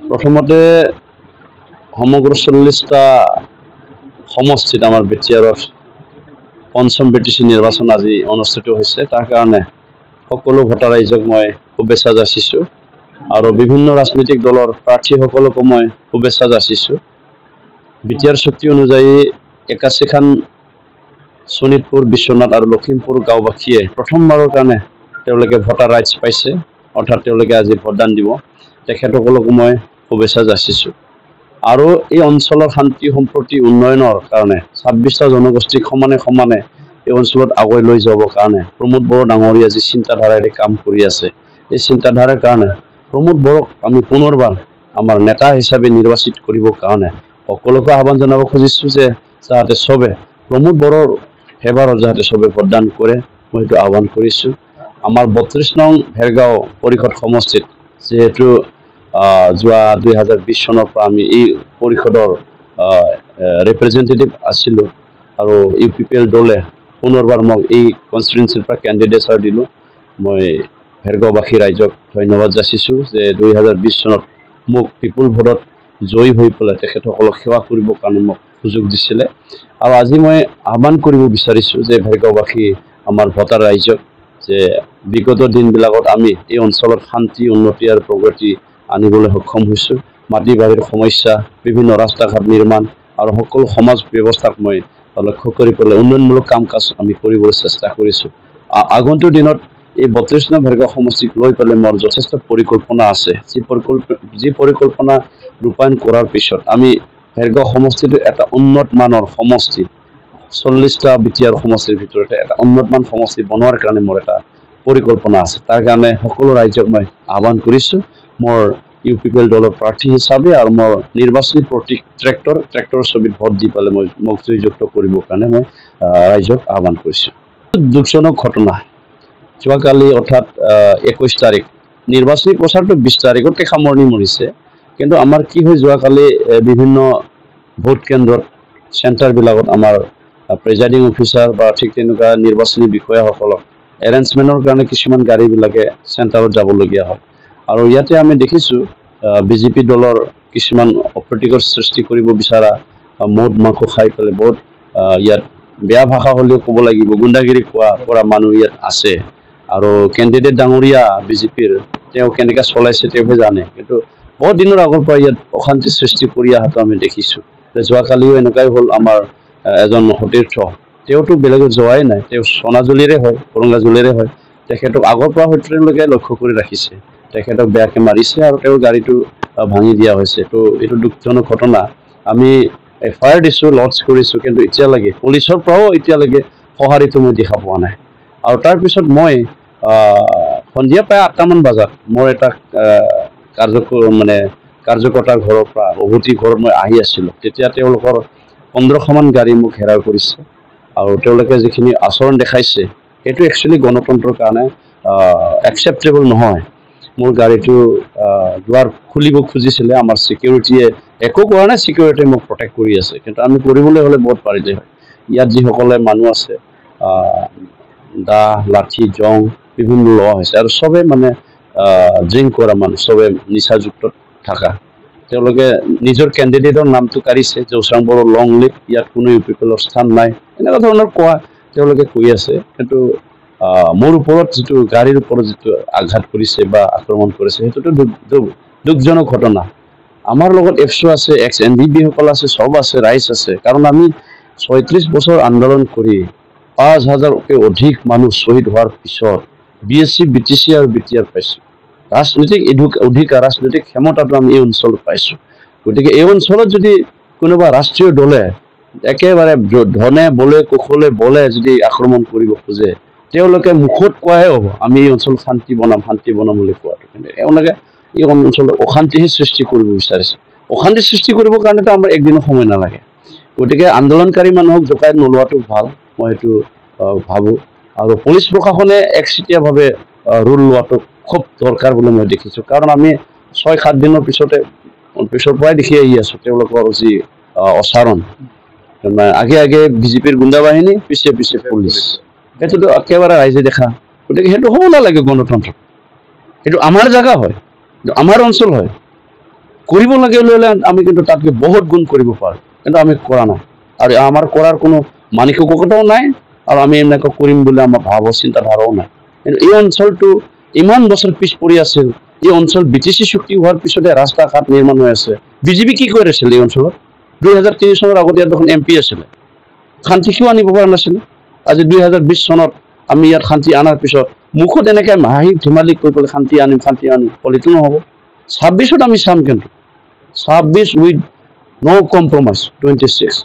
প্ৰথমতে সমগ্ৰ 40টা সমষ্টিত আমাৰ বিটিআৰৰ পঞ্চম বিটিচি নিৰ্বাচন আজি অনুষ্ঠিত হৈছে। তাৰ কাৰণে সকলো ভোটাৰ ৰাইজক মই শুভেচ্ছা যাচিছোঁ আৰু বিভিন্ন ৰাজনৈতিক দলৰ প্ৰাৰ্থীসকলকো মই শুভেচ্ছা যাচিছোঁ। বিটিআৰ চুক্তি অনুযায়ী 81খন শোণিতপুৰ, বিশ্বনাথ আৰু লখিমপুৰ গাঁওবাসীয়ে প্ৰথমবাৰৰ কাৰণে তেওঁলোকে ভোটাৰ ৰাইটছ পাইছে, অৰ্থাৎ তেওঁলোকে আজি ভোটদান দিব। তেখেতসকলকো মই শুভেচ্ছা যাচিছোঁ আৰু এই অঞ্চলৰ শান্তি সম্প্ৰীতি উন্নয়নৰ কাৰণে 26টা জনগোষ্ঠীক সমানে সমানে এই অঞ্চলত আগুৱাই লৈ যাবৰ কাৰণে প্ৰমোদ বড়ো ডাঙৰীয়া যি চিন্তাধাৰাৰে কাম কৰি আছে, এই চিন্তাধাৰাৰ কাৰণে প্ৰমোদ বড়োক আমি পুনৰবাৰ আমাৰ নেতা হিচাপে নিৰ্বাচিত কৰিবৰ কাৰণে সকলোকে আহ্বান জনাব খুজিছোঁ যে যাতে চবে প্ৰমোদ বড়োৰ ফেভাৰত যাতে চবে ভোটদান কৰে, মই এইটো আহ্বান কৰিছোঁ। আমাৰ 32 নং ভেৰগাঁও পৰিষদ সমষ্টিত যিহেতু যোৱা 2020 চনৰ পৰা আমি এই পৰিষদৰ ৰিপ্ৰেজেণ্টেটিভ আছিলোঁ আৰু UPPL দলে পুনৰবাৰ মোক এই কনষ্টিটুৱেঞ্চিৰ পৰা কেণ্ডিডেটছাৰ দিলোঁ। মই ভেৰগাঁওবাসী ৰাইজক ধন্যবাদ যাচিছোঁ যে 2020 চনত মোক পিপুল ভোটত জয়ী হৈ পেলাই তেখেতসকলক সেৱা কৰিবৰ কাৰণে মোক সুযোগ দিছিলে আৰু আজি মই আহ্বান কৰিব বিচাৰিছোঁ যে ভেৰগাঁওবাসী আমাৰ ভোটাৰ ৰাইজক যে বিগত দিনবিলাকত আমি এই অঞ্চলত শান্তি, উন্নতি আৰু প্ৰগতি আনিবলৈ সক্ষম হৈছোঁ। মাটি বাৰীৰ সমস্যা, বিভিন্ন ৰাস্তা ঘাট নিৰ্মাণ আৰু সকলো সমাজ ব্যৱস্থাক মই লক্ষ্য কৰি পেলাই উন্নয়নমূলক কাম কাজ আমি কৰিবলৈ চেষ্টা কৰিছোঁ। আগন্তুক দিনত এই 32 নং ভেৰগাঁও সমষ্টিক লৈ পেলাই মোৰ যথেষ্ট পৰিকল্পনা আছে। যি পৰিকল্পনা ৰূপায়ণ কৰাৰ পিছত আমি ভেৰগাঁও সমষ্টিটো এটা উন্নত মানৰ সমষ্টি, 40টা বিটিআৰ সমষ্টিৰ ভিতৰতে এটা উন্নতমান সমষ্টি বনোৱাৰ কাৰণে মোৰ এটা পৰিকল্পনা আছে। তাৰ কাৰণে সকলো ৰাইজক মই আহ্বান কৰিছোঁ মোৰ UPPL দলৰ প্ৰাৰ্থী হিচাপে আৰু মোৰ নিৰ্বাচনী প্ৰতীক ট্ৰেক্টৰ ছবিত ভোট দি পেলাই মোক জয়যুক্ত কৰিবৰ কাৰণে মই ৰাইজক আহ্বান কৰিছোঁ। দুখজনক ঘটনা, যোৱাকালি অৰ্থাৎ 21 তাৰিখ নিৰ্বাচনী প্ৰচাৰটো 20 তাৰিখতে সামৰণি মৰিছে, কিন্তু আমাৰ কি হয় যোৱাকালি বিভিন্ন ভোট কেন্দ্ৰত চেণ্টাৰবিলাকত আমাৰ প্ৰেজাইডিং অফিচাৰ বা ঠিক তেনেকুৱা নিৰ্বাচনী বিষয়াসকলক এৰেঞ্জমেণ্টৰ কাৰণে কিছুমান গাড়ীবিলাকে চেণ্টাৰত যাবলগীয়া হয় আৰু ইয়াতে আমি দেখিছোঁ BJP দলৰ কিছুমান অপ্ৰীতিকৰ সৃষ্টি কৰিব বিচৰা মদ মাংস খাই পেলাই বহুত ইয়াত বেয়া ভাষা হ'লেও ক'ব লাগিব গুণ্ডাগিৰি কৰা মানুহ ইয়াত আছে আৰু কেণ্ডিডেট ডাঙৰীয়া BJPৰ তেওঁ কেনেকৈ চলাইছে তেওঁহে জানে, কিন্তু বহুত দিনৰ আগৰ পৰা ইয়াত অশান্তি সৃষ্টি কৰি অহাটো আমি দেখিছোঁ। যোৱাকালিও এনেকুৱাই হ'ল, আমাৰ এজন সতীৰ্থ তেওঁতো বেলেগত যোৱাই নাই, তেওঁ সোণাজুলিৰে হয়, কৰংগাজুলিৰে হয়, তেখেতক আগৰ পৰা হয়তো তেওঁলোকে লক্ষ্য কৰি ৰাখিছে, তেখেতক বেয়াকৈ মাৰিছে আৰু তেওঁৰ গাড়ীটো ভাঙি দিয়া হৈছে। তো এইটো দুখজনক ঘটনা। আমি FIR দিছোঁ, লডজ কৰিছোঁ, কিন্তু এতিয়ালৈকে পুলিচৰ পৰাও এতিয়ালৈকে সঁহাৰিটো মই দেখা পোৱা নাই। আৰু তাৰপিছত মই সন্ধিয়া প্ৰায় 8টামান বজাত মোৰ এটা কাৰ্যকৰ্তাৰ ঘৰৰ পৰা উভতি ঘৰত মই আহি আছিলোঁ, তেতিয়া তেওঁলোকৰ 1500মান গাড়ী মোক ঘেৰাও কৰিছে আৰু তেওঁলোকে যিখিনি আচৰণ দেখাইছে সেইটো একচুৱেলি গণতন্ত্ৰৰ কাৰণে একচেপ্টেবল নহয়। মোৰ গাড়ীটো দুৱাৰ খুলিব খুজিছিলে, আমাৰ ছিকিউৰিটিয়ে একো কৰা নাই, ছিকিউৰিটিয়ে মোক প্ৰটেক্ট কৰি আছে, কিন্তু আমি কৰিবলৈ হ'লে বহুত পাৰিলে হয়। ইয়াত যিসকলে মানুহ আছে দা, লাঠি, জং বিভিন্ন লোৱা হৈছে আৰু চবে ড্ৰিংক কৰা মানুহ, চবে নিচাযুক্ত থকা, তেওঁলোকে নিজৰ কেণ্ডিডেটৰ নামটো কাঢ়িছে, জৌচাং বড়ো লং লিভ, ইয়াত কোনো UPPLৰ স্থান নাই, এনেকুৱা ধৰণৰ তেওঁলোকে কৈ আছে। কিন্তু মোৰ ওপৰত যিটো গাড়ীৰ ওপৰত যিটো আঘাত কৰিছে বা আক্ৰমণ কৰিছে সেইটোতো দুখজনক ঘটনা। আমাৰ লগত এফছো আছে, ex-NDB সকল আছে, চব আছে, ৰাইজ আছে, কাৰণ আমি 36 বছৰ আন্দোলন কৰি 5000তকৈ অধিক মানুহ শ্বহীদ হোৱাৰ পিছত BSC, BTC আৰু BTR পাইছোঁ। ৰাজনৈতিক অধিকাৰ, ৰাজনৈতিক ক্ষমতাটো আমি এই অঞ্চলত পাইছোঁ। গতিকে এই অঞ্চলত যদি কোনোবা ৰাষ্ট্ৰীয় দলে একেবাৰে ধনে বলে কুশলে বলে যদি আক্ৰমণ কৰিব খোজে, তেওঁলোকে মুখত কোৱাহে হ'ব আমি এই অঞ্চল শান্তি বনাম বুলি কোৱাটো, কিন্তু এওঁলোকে এই অঞ্চলত অশান্তিহে সৃষ্টি কৰিব বিচাৰিছে। অশান্তি সৃষ্টি কৰিবৰ কাৰণেতো আমাৰ একদিনো সময় নালাগে। গতিকে আন্দোলনকাৰী মানুহক জোকাই নোলোৱাটো ভাল, মই সেইটো ভাবোঁ, আৰু পুলিচ প্ৰশাসনে একচেটিয়াভাৱে ৰোল লোৱাটো খুব দৰকাৰ বুলি মই দেখিছোঁ, কাৰণ আমি 6-7 দিনৰ পিছৰ পৰাই দেখি আহি আছোঁ তেওঁলোকৰ যি অচাৰণ, আগে BJPৰ গুণ্ডা বাহিনী, পিছে পুলিচ, সেইটোতো একেবাৰে ৰাইজে দেখা। গতিকে সেইটো হ'ব নালাগে গণতন্ত্ৰ, সেইটো আমাৰ জেগা হয়, আমাৰ অঞ্চল হয়, কৰিব লাগে হ'লে আমি কিন্তু তাতকৈ বহুত গুণ কৰিব পাৰোঁ, কিন্তু আমি কৰা নাই। আৰু আমাৰ কৰাৰ কোনো মানসিকতাও নাই, আৰু আমি এনেকৈ কৰিম বুলি আমাৰ ভাৱৰ চিন্তাধাৰাও নাই। কিন্তু এই অঞ্চলটো ইমান বছৰ পিছ পৰি আছিল। এই অঞ্চল BTC চুক্তি হোৱাৰ পিছতে ৰাস্তা ঘাট নিৰ্মাণ হৈ আছে। বিজেপি কি কৰি আছিল এই অঞ্চলত? 2003 চনৰ আগতে ইয়াত দেখোন MP আছিলে, শান্তি কিয় আনিব পৰা নাছিলে? আজি 2020 চনত আমি ইয়াত শান্তি অনাৰ পিছত মুখত এনেকৈ হাঁহি ধেমালি কৰি পেলাই শান্তি আনিম ক'লেতো নহ'ব। 26ত আমি চাম, কিন্তু 26 উইথ no compromise 26